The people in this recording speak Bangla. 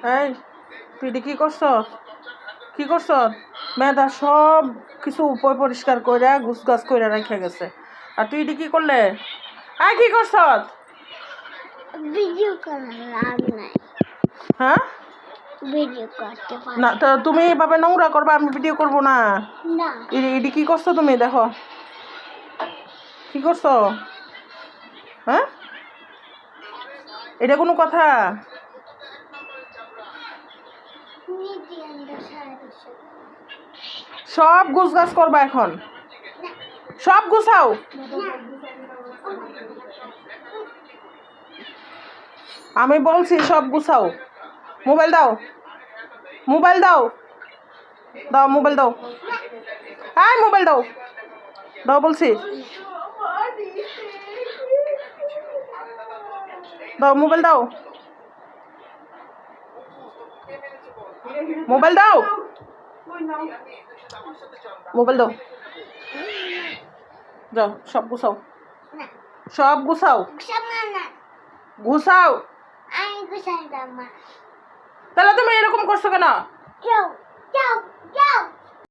এই তুই এটি কি করছ? কি করছ? মেয়েটা সব কিছু উপর পরিষ্কার করে গুছ গাছ করে রেখে গেছে, আর তুই এটি কি করলে? আয় কি করছ? ভিডিও করার লাভ নাই। হ্যাঁ ভিডিও করতে পারি না, তো তুমি এভাবে নোংরা করবা, আমি ভিডিও করবো না। না। এটি কি করছো তুমি? দেখো কি করছো। হ্যাঁ, এটা কোনো কথা? সব গুছ গাছ করবা এখন, সব গুছাও। আমি বলছি সব গুছাও। মোবাইল দাও, মোবাইল দাও, দাও মোবাইল দাও। হ্যাঁ মোবাইল দাও, দাও বলছি, দাও মোবাইল দাও, মোবাইল দাও, মোবাইল দাও। যাও সব গুছাও, সব গুছাও, গুছাও। আমি গুছাইতাম না। তাহলে তুমি এরকম করছো কেন? যাও যাও যাও